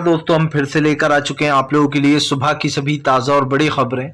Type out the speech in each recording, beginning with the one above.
नमस्कार दोस्तों, हम फिर से लेकर आ चुके हैं आप लोगों के लिए सुबह की सभी ताज़ा और बड़ी खबरें।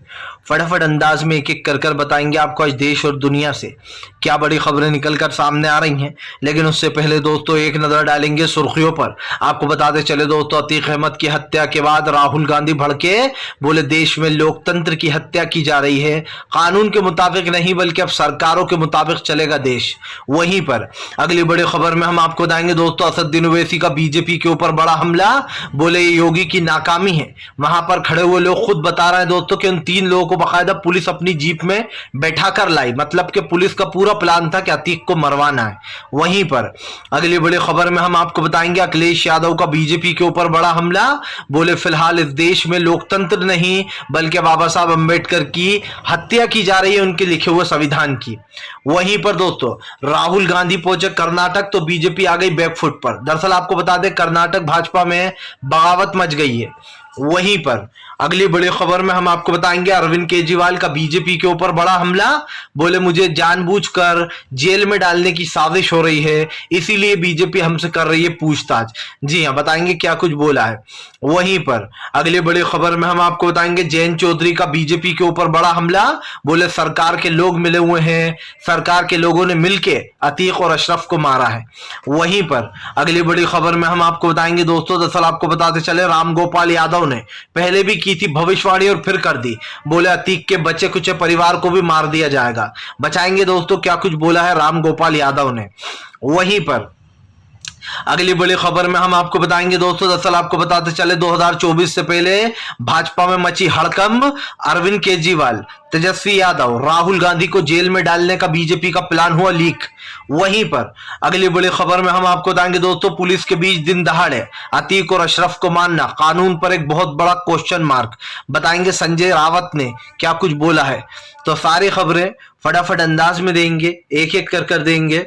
फटाफट अंदाज में एक एक कर बताएंगे आपको आज देश और दुनिया से क्या बड़ी खबरें निकल कर सामने आ रही हैं। लेकिन उससे पहले दोस्तों एक नज़र डालेंगे सुर्खियों पर। आपको बताते चले दोस्तों, अतीक अहमद की हत्या के बाद राहुल गांधी भड़के, बोले देश में लोकतंत्र की हत्या की जा रही है, कानून के मुताबिक नहीं बल्कि अब सरकारों के मुताबिक चलेगा देश। वहीं पर अगली बड़ी खबर में हम आपको बताएंगे दोस्तों, असदुद्दीन ओवैसी का बीजेपी के ऊपर बड़ा हमला, बोले ये योगी की नाकामी है। वहां पर खड़े हुए लोग खुद बता रहे हैं दोस्तों कि उन 3 लोगों को बाकायदा पुलिस अपनी जीप में बैठा कर लाई, मतलब कि पुलिस का पूरा प्लान था कि अतीक को मरवाना है। वहीं पर अगली बड़ी खबर में हम आपको बताएंगे अखिलेश यादव का बीजेपी के ऊपर बड़ा हमला, बोले फिलहाल इस देश में लोकतंत्र नहीं बल्कि बाबा साहब अंबेडकर की हत्या की जा रही है, उनके लिखे हुए संविधान की। वहीं पर दोस्तों राहुल गांधी पहुंचे कर्नाटक तो बीजेपी आ गई बैकफुट पर। दरअसल आपको बता दें कर्नाटक भाजपा में बगावत मच गई है। वहीं पर अगली बड़ी खबर में हम आपको बताएंगे अरविंद केजरीवाल का बीजेपी के ऊपर बड़ा हमला, बोले मुझे जानबूझकर जेल में डालने की साजिश हो रही है, इसीलिए बीजेपी हमसे कर रही है पूछताछ। जी हां, बताएंगे क्या कुछ बोला है। वहीं पर अगली बड़ी खबर में हम आपको बताएंगे जयंत चौधरी का बीजेपी के ऊपर बड़ा हमला, बोले सरकार के लोग मिले हुए हैं, सरकार के लोगों ने मिलकर अतीक और अशरफ को मारा है। वहीं पर अगली बड़ी खबर में हम आपको बताएंगे दोस्तों, दरअसल आपको बताते चले राम गोपाल यादव ने पहले भी की थी भविष्यवाणी और फिर कर दी, बोले अतीक के बच्चे कुछ परिवार को भी मार दिया जाएगा। बचाएंगे दोस्तों क्या कुछ बोला है राम गोपाल यादव ने। वहीं पर अगली बड़ी खबर में हम आपको बताएंगे दोस्तों, दरअसल आपको बताते चले 2024 से पहले भाजपा में मची हड़कंप, अरविंद केजरीवाल, तेजस्वी यादव, राहुल गांधी को जेल में डालने का बीजेपी का प्लान हुआ लीक। वहीं पर अगली बड़ी खबर में हम आपको बताएंगे दोस्तों, पुलिस के बीच दिन दहाड़े अतीक और अशरफ को मारना, कानून पर एक बहुत बड़ा क्वेश्चन मार्क। बताएंगे संजय रावत ने क्या कुछ बोला है। तो सारी खबरें फटाफट अंदाज में देंगे, एक एक कर देंगे।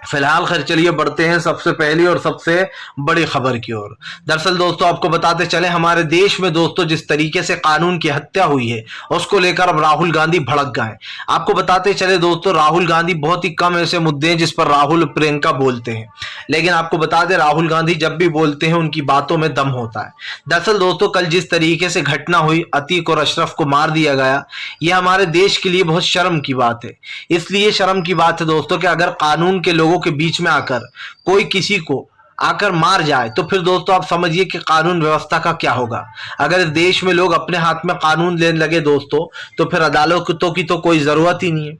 फिलहाल खैर चलिए बढ़ते हैं सबसे पहली और सबसे बड़ी खबर की ओर। दरअसल दोस्तों आपको बताते चले हमारे देश में दोस्तों जिस तरीके से कानून की हत्या हुई है उसको लेकर अब राहुल गांधी भड़क गए। आपको बताते चले दोस्तों राहुल गांधी, बहुत ही कम ऐसे मुद्दे हैं जिस पर राहुल प्रियंका बोलते हैं, लेकिन आपको बता दें राहुल गांधी जब भी बोलते हैं उनकी बातों में दम होता है। दरअसल दोस्तों कल जिस तरीके से घटना हुई, अतीक और अशरफ को मार दिया गया, यह हमारे देश के लिए बहुत शर्म की बात है। इसलिए शर्म की बात है दोस्तों कि अगर कानून के लोगों के बीच में आकर कोई किसी को आकर मार जाए तो फिर दोस्तों आप समझिए कि कानून व्यवस्था का क्या होगा। अगर इस देश में लोग अपने हाथ में कानून लेने लगे दोस्तों तो फिर अदालतों की तो कोई जरूरत ही नहीं है।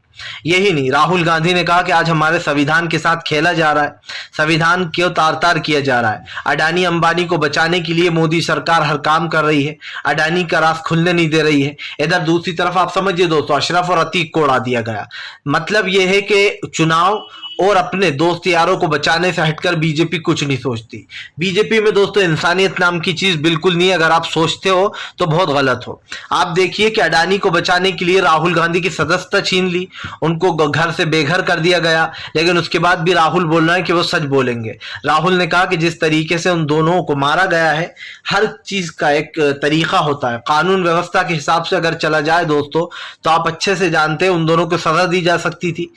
यही नहीं, राहुल गांधी ने कहा कि आज हमारे संविधान के साथ खेला जा रहा है, संविधान क्यों तार-तार किया जा रहा है। अडानी अंबानी को बचाने के लिए मोदी सरकार हर काम कर रही है, अडानी का रास्ता खुलने नहीं दे रही है। इधर दूसरी तरफ आप समझिए दोस्तों अशरफ और अतीक को उड़ा दिया गया। मतलब यह है कि चुनाव और अपने दोस्त यारों को बचाने से हटकर बीजेपी कुछ नहीं सोचती। बीजेपी में दोस्तों इंसानियत नाम की चीज बिल्कुल नहीं है। अगर आप सोचते हो तो बहुत गलत हो। आप देखिए कि अडानी को बचाने के लिए राहुल गांधी की सदस्यता छीन ली, उनको घर से बेघर कर दिया गया, लेकिन उसके बाद भी राहुल बोल रहे हैं कि वो सच बोलेंगे। राहुल ने कहा कि जिस तरीके से उन दोनों को मारा गया है, हर चीज का एक तरीका होता है। कानून व्यवस्था के हिसाब से अगर चला जाए दोस्तों तो आप अच्छे से जानते हैं उन दोनों को सजा दी जा सकती थी,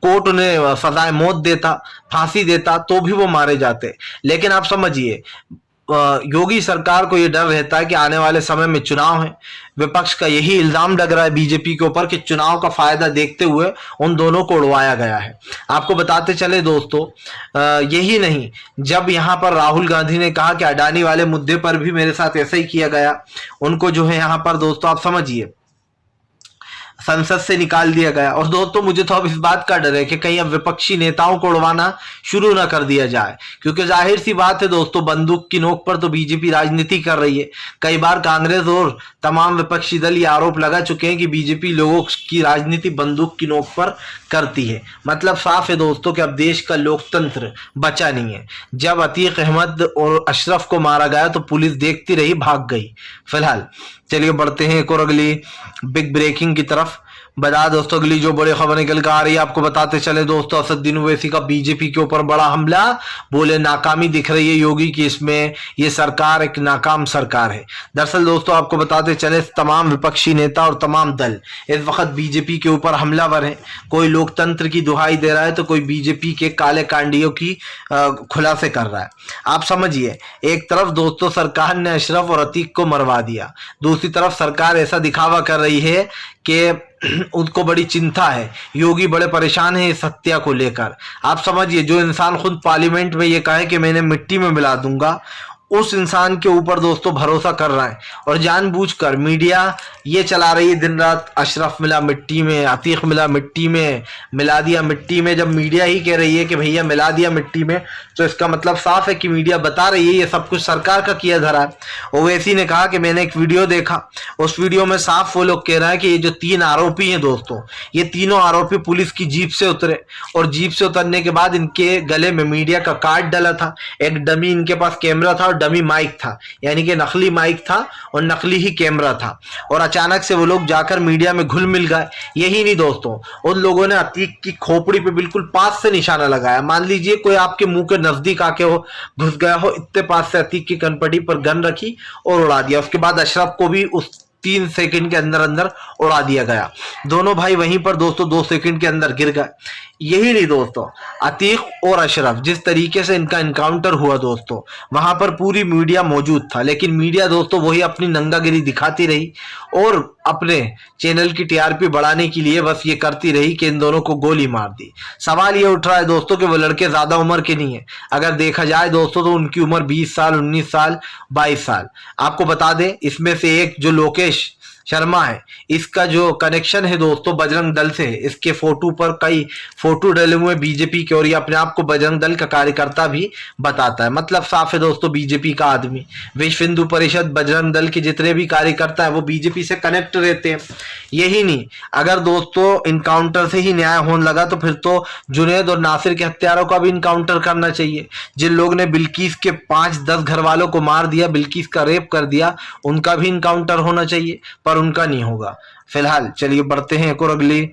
कोर्ट उन्हें सजाए मौत देता, फांसी देता, तो भी वो मारे जाते। लेकिन आप समझिए योगी सरकार को यह डर रहता है कि आने वाले समय में चुनाव है। विपक्ष का यही इल्जाम लग रहा है बीजेपी के ऊपर कि चुनाव का फायदा देखते हुए उन दोनों को उड़वाया गया है। आपको बताते चले दोस्तों यही नहीं, जब यहां पर राहुल गांधी ने कहा कि अडानी वाले मुद्दे पर भी मेरे साथ ऐसा ही किया गया, उनको जो है यहां पर दोस्तों आप समझिए संसद से निकाल दिया गया। और दोस्तों मुझे तो अब इस बात का डर है कि कहीं अब विपक्षी नेताओं को उड़वाना शुरू ना कर दिया जाए, क्योंकि जाहिर सी बात है दोस्तों बंदूक की नोक पर तो बीजेपी राजनीति कर रही है। कई बार कांग्रेस और तमाम विपक्षी दल ये आरोप लगा चुके हैं कि बीजेपी लोगों की राजनीति बंदूक की नोक पर करती है। मतलब साफ है दोस्तों कि अब देश का लोकतंत्र बचा नहीं है। जब अतीक अहमद और अशरफ को मारा गया तो पुलिस देखती रही, भाग गई। फिलहाल चलिए बढ़ते हैं एक और अगली बिग ब्रेकिंग की तरफ। बता दोस्तों अगली जो बड़ी खबर निकल कर आ रही है आपको बताते चले दोस्तों, असदुद्दीन ओवैसी का बीजेपी के ऊपर बड़ा हमला। बोले नाकामी दिख रही है योगी की, इसमें ये सरकार एक नाकाम सरकार है। दरअसल दोस्तों आपको बताते चले तमाम विपक्षी नेता और तमाम दल इस वक्त बीजेपी के ऊपर हमलावर है। कोई लोकतंत्र की दुहाई दे रहा है तो कोई बीजेपी के काले कांडियों की खुलासे कर रहा है। आप समझिए, एक तरफ दोस्तों सरकार ने अशरफ और अतीक को मरवा दिया, दूसरी तरफ सरकार ऐसा दिखावा कर रही है कि उनको बड़ी चिंता है, योगी बड़े परेशान है इस हत्या को लेकर। आप समझिए, जो इंसान खुद पार्लियामेंट में ये कहे कि मैंने मिट्टी में मिला दूंगा, उस इंसान के ऊपर दोस्तों भरोसा कर रहा है और जानबूझकर मीडिया ये चला रही है दिन रात, अशरफ मिला मिट्टी में, अतीक मिला मिट्टी में, मिला दिया मिट्टी में। जब मीडिया ही कह रही है कि भैया मिला दिया मिट्टी में, तो इसका मतलब साफ है कि मीडिया बता रही है ये सब कुछ सरकार का किया धरा है। ओवैसी ने कहा कि मैंने एक वीडियो देखा, उस वीडियो में साफ वो लोग कह रहे हैं कि ये जो 3 आरोपी हैं दोस्तों, ये तीनों आरोपी पुलिस की जीप से उतरे और जीप से उतरने के बाद इनके गले में मीडिया का कार्ड डला था, एक डमी इनके पास कैमरा था और डमी माइक था, यानी कि नकली माइक था और नकली ही कैमरा था। और अचानक से वो लोग जाकर मीडिया में घुल मिल गए। यही नहीं दोस्तों, उन लोगों ने अतीक की खोपड़ी पे बिल्कुल पास से निशाना लगाया। मान लीजिए कोई आपके मुंह के नजदीक आके हो, घुस गया हो, इतने पास से अतीक की कनपटी पर गन रखी और उड़ा दिया। उसके बाद अशरफ को भी उस 3 सेकंड के अंदर अंदर उड़ा दिया गया। दोनों भाई वहीं पर दोस्तों 2 सेकंड के अंदर गिर गए। यही नहीं दोस्तों, अतीक और अशरफ जिस तरीके से इनका इनकाउंटर हुआ दोस्तों, वहां पर पूरी मीडिया मौजूद था, लेकिन मीडिया दोस्तों वही अपनी नंगागिरी दिखाती रही और अपने चैनल की टीआरपी बढ़ाने के लिए बस ये करती रही कि इन दोनों को गोली मार दी। सवाल ये उठ रहा है दोस्तों कि वो लड़के ज्यादा उम्र के नहीं है। अगर देखा जाए दोस्तों तो उनकी उम्र 20 साल, 19 साल, 22 साल। आपको बता दें, इसमें से एक जो लोकेश शर्मा है, इसका जो कनेक्शन है दोस्तों बजरंग दल से है। इसके फोटो पर कई फोटो डले हुए बीजेपी के और ये अपने आप को बजरंग दल का कार्यकर्ता भी बताता है। मतलब साफ है दोस्तों, बीजेपी का आदमी। विश्व हिंदू परिषद, बजरंग दल के जितने भी कार्यकर्ता है वो बीजेपी से कनेक्ट रहते हैं। यही नहीं, अगर दोस्तों इनकाउंटर से ही न्याय होने लगा तो फिर तो जुनैद और नासिर के हत्यारों का भी इनकाउंटर करना चाहिए। जिन लोग ने बिल्किस के 5-10 घर वालों को मार दिया, बिल्किस का रेप कर दिया, उनका भी इनकाउंटर होना चाहिए, पर उनका नहीं होगा। फिलहाल चलिए बढ़ते हैं एक और अगली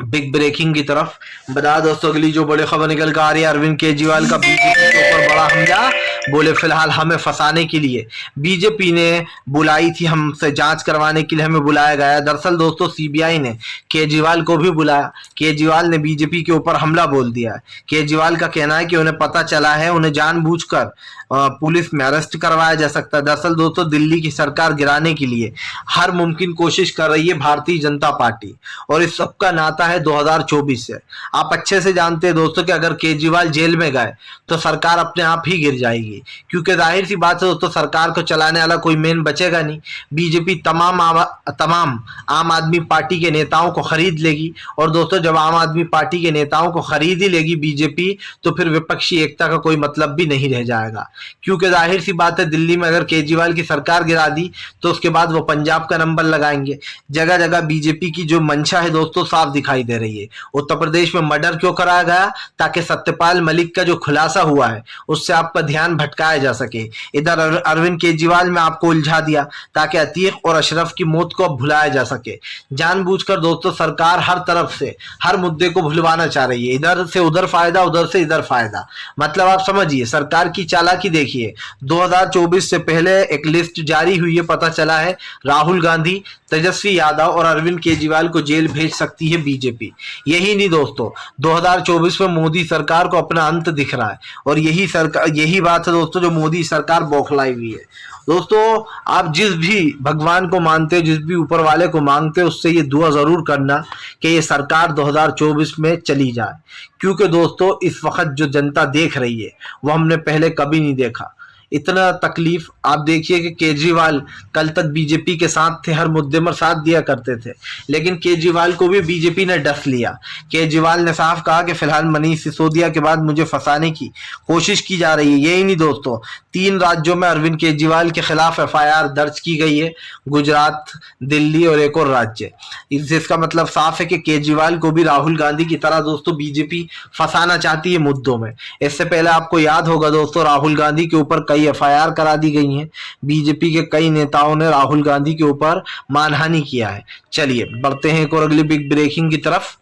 बिग ब्रेकिंग की तरफ। बता दोस्तों अगली जो बड़ी खबर निकल कर आ रही है, अरविंद केजरीवाल का बीजेपी के ऊपर बड़ा हमला। बोले फिलहाल हमें फंसाने के लिए बीजेपी ने बुलाई थी, हमसे जांच करवाने के लिए हमें बुलाया गया। दरअसल दोस्तों सीबीआई ने केजरीवाल को भी बुलाया। केजरीवाल ने बीजेपी के ऊपर हमला बोल दिया है। केजरीवाल का कहना है कि उन्हें पता चला है, उन्हें जानबूझकर पुलिस में अरेस्ट करवाया जा सकता है। दरअसल दोस्तों दिल्ली की सरकार गिराने के लिए हर मुमकिन कोशिश कर रही है भारतीय जनता पार्टी, और इस सबका नाता है 2024 से। आप अच्छे से जानते हैं दोस्तों कि अगर केजरीवाल जेल में गए तो सरकार अपने आप ही गिर जाएगी, क्योंकि जाहिर सी बात है दोस्तों सरकार को चलाने वाला कोई मेन बचेगा नहीं। बीजेपी तमाम आम आदमी पार्टी के नेताओं को खरीद लेगी, और दोस्तों जब आम आदमी पार्टी के नेताओं को खरीद ही लेगी बीजेपी, तो फिर विपक्षी एकता का कोई मतलब भी नहीं रह जाएगा। क्योंकि जाहिर सी बात है दिल्ली में अगर केजरीवाल की सरकार गिरा दी तो उसके बाद वो पंजाब का नंबर लगाएंगे। जगह जगह बीजेपी की जो मंशा है दोस्तों साफ दिखाई दे रही है। उत्तर प्रदेश में मर्डर क्यों कराया गया? ताकि सत्यपाल मलिक का जो खुलासा हुआ है उससे आपका ध्यान भटकाया जा सके। इधर अरविंद केजरीवाल में आपको उलझा दिया ताकि अतीक और अशरफ की मौत को अब भुलाया जा सके। जानबूझकर दोस्तों सरकार हर तरफ से हर मुद्दे को भुलवाना चाह रही है। इधर से उधर फायदा, उधर से इधर फायदा। मतलब आप समझिए सरकार की चालाकी देखिए। 2024 से पहले एक लिस्ट जारी हुई है, पता चला है राहुल गांधी, तेजस्वी यादव और अरविंद केजरीवाल को जेल भेज सकती है बीजेपी। यही नहीं दोस्तों, 2024 में मोदी सरकार को अपना अंत दिख रहा है, और यही बात है दोस्तों जो मोदी सरकार बौखलाई हुई है। दोस्तों आप जिस भी भगवान को मानते हो, जिस भी ऊपर वाले को मांगते हो, उससे ये दुआ जरूर करना कि ये सरकार 2024 में चली जाए, क्योंकि दोस्तों इस वक्त जो जनता देख रही है वो हमने पहले कभी नहीं देखा। इतना तकलीफ आप देखिए कि केजरीवाल कल तक बीजेपी के साथ थे, हर मुद्दे में साथ दिया करते थे, लेकिन केजरीवाल को भी बीजेपी ने डस लिया। केजरीवाल ने साफ कहा कि फिलहाल मनीष सिसोदिया के बाद मुझे फंसाने की कोशिश की जा रही है। यही नहीं दोस्तों, 3 राज्यों में अरविंद केजरीवाल के खिलाफ एफआईआर दर्ज की गई है, गुजरात, दिल्ली और एक और राज्य। इसका मतलब साफ है कि केजरीवाल को भी राहुल गांधी की तरह दोस्तों बीजेपी फंसाना चाहती है मुद्दों में। इससे पहले आपको याद होगा दोस्तों, राहुल गांधी के ऊपर कई एफआईआर करा दी गई हैं। बीजेपी के कई नेताओं ने राहुल गांधी के ऊपर मानहानि किया है। चलिए बढ़ते हैं एक और अगली बिग ब्रेकिंग की तरफ।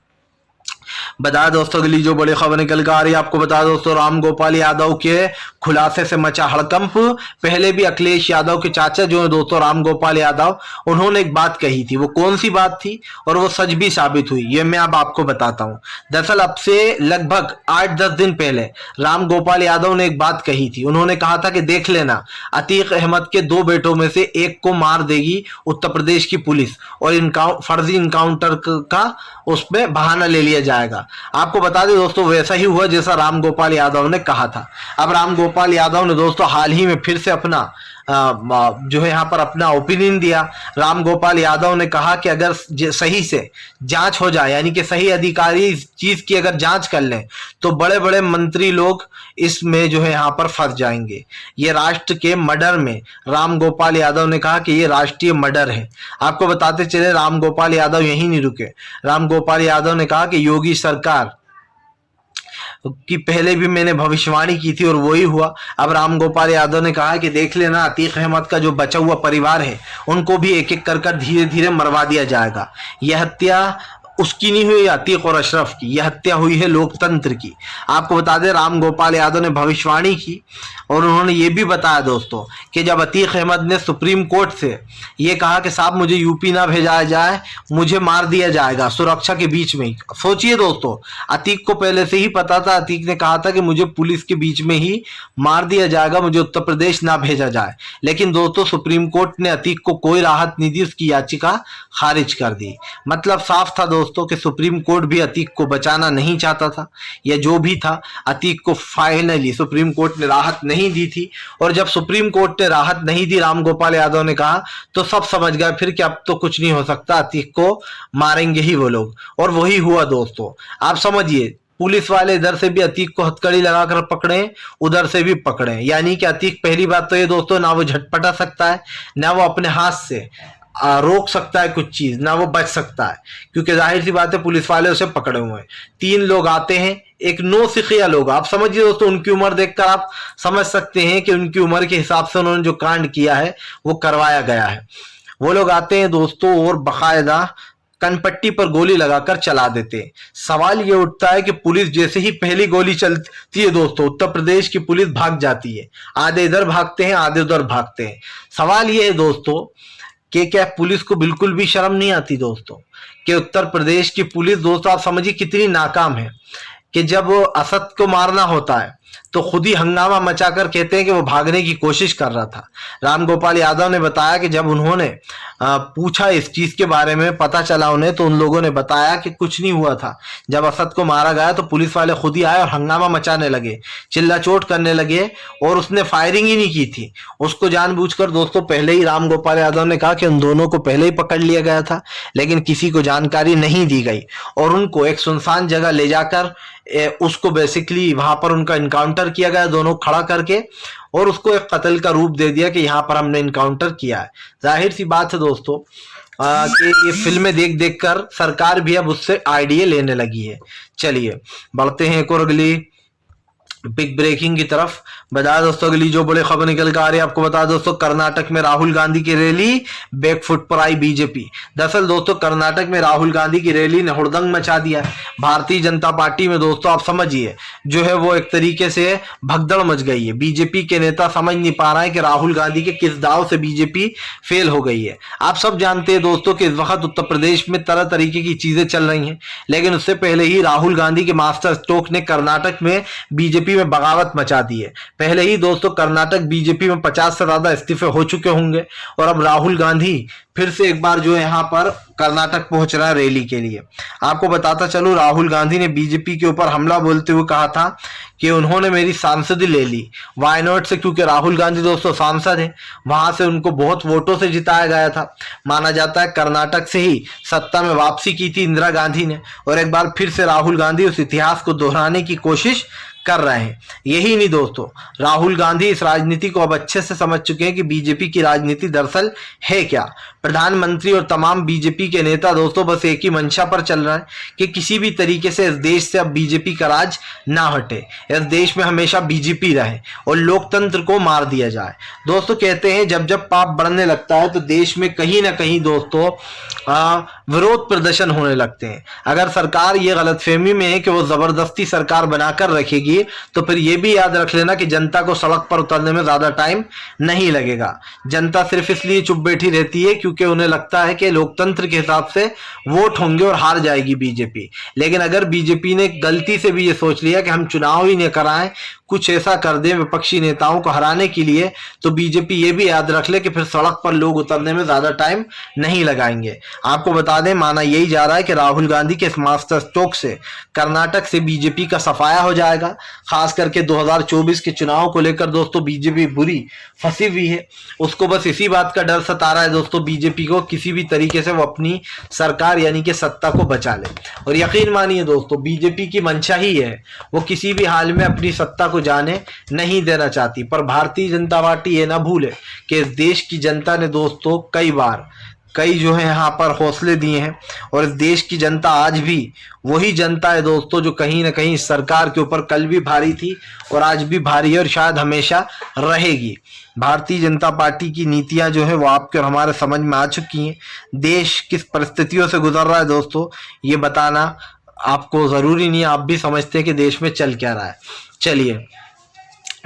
बता दोस्तों अगली जो बड़ी खबर निकल कर आ रही है, आपको बता दोस्तों, राम गोपाल यादव के खुलासे से मचा हड़कंप। पहले भी अखिलेश यादव के चाचा जो है दोस्तों राम गोपाल यादव, उन्होंने एक बात कही थी। वो कौन सी बात थी और वो सच भी साबित हुई, ये मैं अब आपको बताता हूं। दरअसल अब से लगभग 8-10 दिन पहले राम गोपाल यादव ने एक बात कही थी। उन्होंने कहा था कि देख लेना, अतीक अहमद के 2 बेटों में से एक को मार देगी उत्तर प्रदेश की पुलिस और फर्जी इनकाउंटर का उसमें बहाना ले लिया जाएगा। आपको बता दें दोस्तों, वैसा ही हुआ जैसा राम गोपाल यादव ने कहा था। अब राम गोपाल यादव ने दोस्तों हाल ही में फिर से अपना जो है यहाँ पर अपना ओपिनियन दिया। राम गोपाल यादव ने कहा कि अगर सही से जांच हो जाए, यानी कि सही अधिकारी इस चीज की अगर जांच कर लें, तो बड़े बड़े मंत्री लोग इसमें जो है यहाँ पर फंस जाएंगे। ये राष्ट्र के मर्डर में, राम गोपाल यादव ने कहा कि ये राष्ट्रीय मर्डर है। आपको बताते चले, राम गोपाल यादव यहीं नहीं रुके। राम गोपाल यादव ने कहा कि योगी सरकार कि पहले भी मैंने भविष्यवाणी की थी और वही हुआ। अब राम गोपाल यादव ने कहा कि देख लेना, अतीक अहमद का जो बचा हुआ परिवार है उनको भी एक एक कर धीरे धीरे मरवा दिया जाएगा। यह हत्या उसकी नहीं हुई अतीक और अशरफ की, यह हत्या हुई है लोकतंत्र की। आपको बता दें, राम गोपाल यादव ने भविष्यवाणी की और उन्होंने ये भी बताया दोस्तों कि जब अतीक अहमद ने सुप्रीम कोर्ट से ये कहा कि साहब मुझे यूपी ना भेजा जाए, मुझे मार दिया जाएगा सुरक्षा के बीच में ही। सोचिए दोस्तों, अतीक को पहले से ही पता था, अतीक ने कहा था कि मुझे पुलिस के बीच में ही मार दिया जाएगा, मुझे उत्तर प्रदेश ना भेजा जाए। लेकिन दोस्तों सुप्रीम कोर्ट ने अतीक को कोई राहत नहीं दी, उसकी याचिका खारिज कर दी। मतलब साफ था दोस्तों कि सुप्रीम कोर्ट भी अतीक को बचाना नहीं चाहता था, या जो भी था, अतीक को फाइनली सुप्रीम कोर्ट ने राहत नहीं दी थी। और जब सुप्रीम कोर्ट ने राहत नहीं दी, राम गोपाल यादव ने कहा, तो सब समझ गए फिर कि अब तो कुछ नहीं हो सकता, अतीक को मारेंगे ही वो लोग। और वही हुआ दोस्तों। आप समझिए, पुलिस वाले इधर से भी अतीक को हथकड़ी लगाकर पकड़े, उधर से भी पकड़े। यानी कि अतीक, पहली बात तो ये दोस्तों, ना वो झटपटा सकता है, ना वो अपने हाथ से रोक सकता है कुछ चीज, ना वो बच सकता है, क्योंकि जाहिर सी बात है पुलिस वाले उसे पकड़े हुए हैं। 3 लोग आते हैं, एक नौसिखिया लोग। आप समझिए दोस्तों, उनकी उम्र देखकर आप समझ सकते हैं कि उनकी उम्र के हिसाब से उन्होंने जो कांड किया है वो करवाया गया है। वो लोग आते हैं दोस्तों और बाकायदा कनपट्टी पर गोली लगाकर चला देते हैं। सवाल ये उठता है कि पुलिस जैसे ही पहली गोली चलती है दोस्तों, उत्तर प्रदेश की पुलिस भाग जाती है। आधे इधर भागते हैं, आधे उधर भागते हैं। सवाल ये है दोस्तों कि क्या पुलिस को बिल्कुल भी शर्म नहीं आती दोस्तों, कि उत्तर प्रदेश की पुलिस दोस्तों आप समझिए कितनी नाकाम है, कि जब असद को मारना होता है तो खुद ही हंगामा मचाकर कहते हैं कि वो भागने की कोशिश कर रहा था। राम गोपाल यादव ने बताया कि जब उन्होंने पूछा इस चीज के बारे में, पता चला उन्हें, तो उन लोगों ने बताया कि कुछ नहीं हुआ था। जब असद को मारा गया तो पुलिस वाले खुद ही आए और हंगामा मचाने लगे, चिल्ला चोट करने लगे, और उसने फायरिंग ही नहीं की थी। उसको जानबूझकर दोस्तों पहले ही राम गोपाल यादव ने कहा कि उन दोनों को पहले ही पकड़ लिया गया था, लेकिन किसी को जानकारी नहीं दी गई और उनको एक सुनसान जगह ले जाकर उसको बेसिकली वहां पर उनका इनकाउंटर किया गया, दोनों खड़ा करके, और उसको एक कत्ल का रूप दे दिया कि यहाँ पर हमने इनकाउंटर किया है। जाहिर सी बात है दोस्तों कि ये फिल्में देख देख कर सरकार भी अब उससे आइडिया लेने लगी है। चलिए बढ़ते हैं एक और अगली बिग ब्रेकिंग की तरफ। बता दोस्तों अगली जो बड़ी खबर निकल कर आ रही है, आपको बता दोस्तों, कर्नाटक में राहुल गांधी की रैली, बैकफुट पर आई बीजेपी। दरअसल दोस्तों कर्नाटक में राहुल गांधी की रैली ने हुड़दंग मचा दिया। भारतीय जनता पार्टी में दोस्तों आप समझिए जो है वो एक तरीके से भगदड़ मच गई है। बीजेपी के नेता समझ नहीं पा रहे हैं कि राहुल गांधी के किस दाव से बीजेपी फेल हो गई है। आप सब जानते हैं दोस्तों कि इस वक्त उत्तर प्रदेश में तरह तरीके की चीजें चल रही हैं, लेकिन उससे पहले ही राहुल गांधी के मास्टर स्ट्रोक ने कर्नाटक में बीजेपी में बगावत मचा दी है। पहले ही दोस्तों कर्नाटक बीजेपी में 50 से ज्यादा इस्तीफे हो चुके होंगे, और अब राहुल गांधी फिर से एक बार जो है यहाँ पर कर्नाटक पहुंच रहा है रैली के लिए। आपको बताता चलूं, राहुल गांधी ने बीजेपी के ऊपर हमला बोलते हुए कहा था कि उन्होंने मेरी सांसदी ले ली वायनाड से, क्योंकि राहुल गांधी दोस्तों सांसद है, वहां से उनको बहुत वोटों से जिताया गया था। माना जाता है कर्नाटक से ही सत्ता में वापसी की थी इंदिरा गांधी ने, और एक बार फिर से राहुल गांधी उस इतिहास को दोहराने की कोशिश कर रहे हैं। यही नहीं दोस्तों, राहुल गांधी इस राजनीति को अब अच्छे से समझ चुके हैं कि बीजेपी की राजनीति दरअसल है क्या। प्रधानमंत्री और तमाम बीजेपी के नेता दोस्तों बस एक ही मंशा पर चल रहे हैं कि किसी भी तरीके से इस देश से अब बीजेपी का राज ना हटे, इस देश में हमेशा बीजेपी रहे और लोकतंत्र को मार दिया जाए। दोस्तों कहते हैं जब जब पाप बढ़ने लगता है तो देश में कहीं ना कहीं दोस्तों विरोध प्रदर्शन होने लगते हैं। अगर सरकार ये गलतफहमी में है कि वो जबरदस्ती सरकार बनाकर रखेगी तो फिर ये भी याद रख लेना कि जनता को सड़क पर उतरने में ज्यादा टाइम नहीं लगेगा। जनता सिर्फ इसलिए चुप बैठी रहती है क्योंकि उन्हें लगता है कि लोकतंत्र के हिसाब से वोट होंगे और हार जाएगी बीजेपी। लेकिन अगर बीजेपी ने गलती से भी ये सोच लिया कि हम चुनाव ही नहीं कराएं, कुछ ऐसा कर दें विपक्षी नेताओं को हराने के लिए, तो बीजेपी ये भी याद रख ले कि फिर सड़क पर लोग उतरने में ज्यादा टाइम नहीं लगाएंगे। आपको बता दें माना यही जा रहा है कि राहुल गांधी के इस मास्टर स्ट्रोक से कर्नाटक से बीजेपी का सफाया हो जाएगा। खास करके 2024 के चुनाव को लेकर दोस्तों बीजेपी बुरी फंसी हुई है। उसको बस इसी बात का डर सता रहा है दोस्तों बीजेपी को किसी भी तरीके से वो अपनी सरकार यानी कि सत्ता को बचा ले। और यकीन मानिए दोस्तों बीजेपी की मंशा ही है, वो किसी भी हाल में अपनी सत्ता को जाने नहीं देना चाहती। पर भारतीय जनता पार्टी ये ना भूले कि इस देश की जनता ने दोस्तों कई जो है यहाँ पर हौसले दिए हैं और इस देश की जनता आज भी वही जनता है दोस्तों जो कहीं ना कहीं सरकार के ऊपर कल भी भारी थी और आज भी भारी है और शायद हमेशा रहेगी। भारतीय जनता पार्टी की नीतियां जो है वो आपके और हमारे समझ में आ चुकी हैं। देश किस परिस्थितियों से गुजर रहा है दोस्तों ये बताना आपको जरूरी नहीं है, आप भी समझते हैं कि देश में चल क्या रहा है। चलिए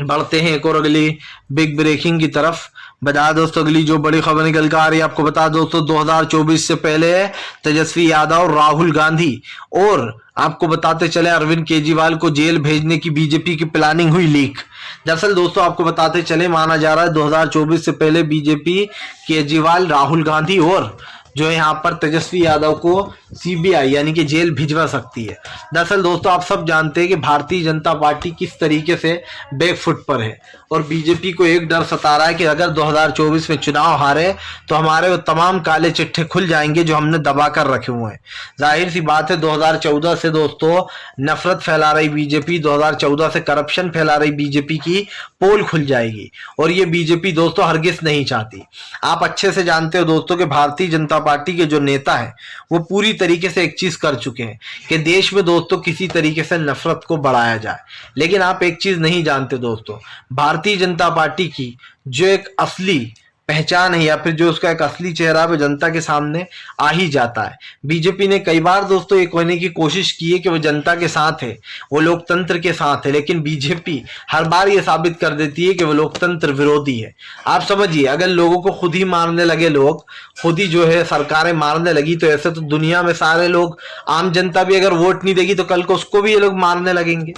बढ़ते हैं एक और अगली बिग ब्रेकिंग की तरफ। बता दोस्तों अगली जो बड़ी खबर निकल कर आ रही है, आपको बता दोस्तों 2024 से पहले तेजस्वी यादव, राहुल गांधी और आपको बताते चले अरविंद केजरीवाल को जेल भेजने की बीजेपी की प्लानिंग हुई लीक। दरअसल दोस्तों आपको बताते चले माना जा रहा है 2024 से पहले बीजेपी केजरीवाल, राहुल गांधी और जो है यहाँ पर तेजस्वी यादव को सीबीआई यानी कि जेल भिजवा सकती है। दरअसल दोस्तों आप सब जानते हैं कि भारतीय जनता पार्टी किस तरीके से बैकफुट पर है और बीजेपी को एक डर सता रहा है कि अगर 2024 में चुनाव हारे तो हमारे वो तमाम काले चिट्ठे खुल जाएंगे जो हमने दबा कर रखे हुए हैं। जाहिर सी बात है 2014 से दोस्तों नफरत फैला रही बीजेपी, 2014 से करप्शन फैला रही बीजेपी की पोल खुल जाएगी और ये बीजेपी दोस्तों हरगिज नहीं चाहती। आप अच्छे से जानते हो दोस्तों कि भारतीय जनता पार्टी के जो नेता है वो पूरी तरीके से एक चीज कर चुके हैं कि देश में दोस्तों किसी तरीके से नफरत को बढ़ाया जाए। लेकिन आप एक चीज नहीं जानते दोस्तों, भारतीय जनता पार्टी की जो एक असली पहचान है या फिर जो उसका एक असली चेहरा वो जनता के सामने आ ही जाता है। बीजेपी ने कई बार दोस्तों ये कहने की कोशिश की है कि वो जनता के साथ है, वो लोकतंत्र के साथ है, लेकिन बीजेपी हर बार ये साबित कर देती है कि वो लोकतंत्र विरोधी है। आप समझिए अगर लोगों को खुद ही मारने लगे, लोग खुद ही जो है सरकारें मारने लगी, तो ऐसे तो दुनिया में सारे लोग, आम जनता भी अगर वोट नहीं देगी तो कल को उसको भी ये लोग मारने लगेंगे,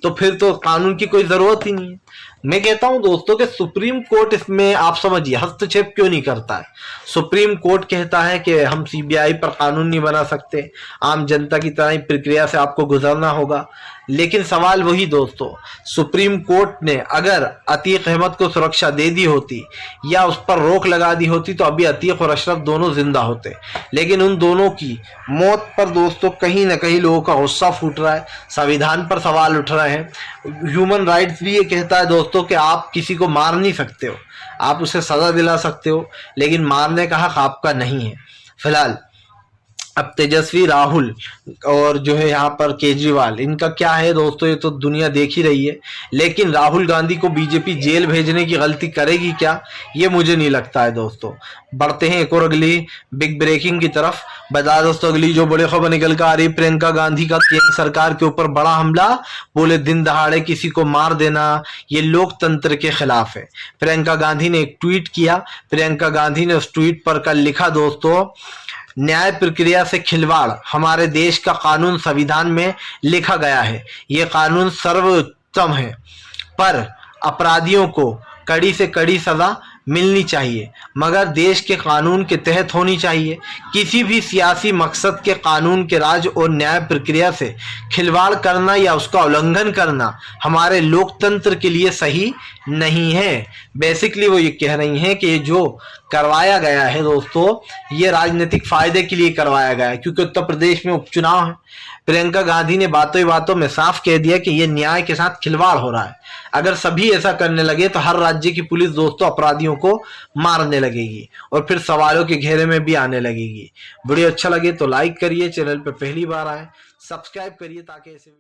तो फिर तो कानून की कोई जरूरत ही नहीं है। मैं कहता हूं दोस्तों कि सुप्रीम कोर्ट इसमें आप समझिए हस्तक्षेप क्यों नहीं करता है। सुप्रीम कोर्ट कहता है कि हम सीबीआई पर कानून नहीं बना सकते, आम जनता की तरह ही प्रक्रिया से आपको गुजरना होगा। लेकिन सवाल वही दोस्तों, सुप्रीम कोर्ट ने अगर अतीक अहमद को सुरक्षा दे दी होती या उस पर रोक लगा दी होती तो अभी अतीक और अशरफ दोनों जिंदा होते। लेकिन उन दोनों की मौत पर दोस्तों कहीं ना कहीं लोगों का गुस्सा फूट रहा है, संविधान पर सवाल उठ रहे हैं। ह्यूमन राइट्स भी ये कहता है दोस्तों कि आप किसी को मार नहीं सकते हो, आप उसे सजा दिला सकते हो, लेकिन मारने का हक आपका नहीं है। फिलहाल अब तेजस्वी, राहुल और जो है यहाँ पर केजरीवाल, इनका क्या है दोस्तों ये तो दुनिया देख ही रही है। लेकिन राहुल गांधी को बीजेपी जेल भेजने की गलती करेगी क्या, ये मुझे नहीं लगता है दोस्तों। बढ़ते हैं एक और अगली बिग ब्रेकिंग की तरफ। बता दोस्तों अगली जो बड़ी खबर निकल कर आ रही है, प्रियंका गांधी का केंद्र सरकार के ऊपर बड़ा हमला, बोले दिन दहाड़े किसी को मार देना ये लोकतंत्र के खिलाफ है। प्रियंका गांधी ने एक ट्वीट किया। प्रियंका गांधी ने उस ट्वीट पर कल लिखा दोस्तों, न्याय प्रक्रिया से खिलवाड़, हमारे देश का कानून संविधान में लिखा गया है, ये कानून सर्वोत्तम है, पर अपराधियों को कड़ी से कड़ी सजा मिलनी चाहिए, मगर देश के कानून के तहत होनी चाहिए। किसी भी सियासी मकसद के कानून के राज और न्याय प्रक्रिया से खिलवाड़ करना या उसका उल्लंघन करना हमारे लोकतंत्र के लिए सही नहीं है। बेसिकली वो ये कह रही हैं कि ये जो करवाया गया है दोस्तों, ये राजनीतिक फायदे के लिए करवाया गया है, क्योंकि उत्तर प्रदेश में उपचुनाव है। प्रियंका गांधी ने बातों ही बातों में साफ कह दिया कि ये न्याय के साथ खिलवाड़ हो रहा है। अगर सभी ऐसा करने लगे तो हर राज्य की पुलिस दोस्तों अपराधियों को मारने लगेगी और फिर सवालों के घेरे में भी आने लगेगी। वीडियो अच्छा लगे तो लाइक करिए, चैनल पर पहली बार आए सब्सक्राइब करिए ताकि ऐसे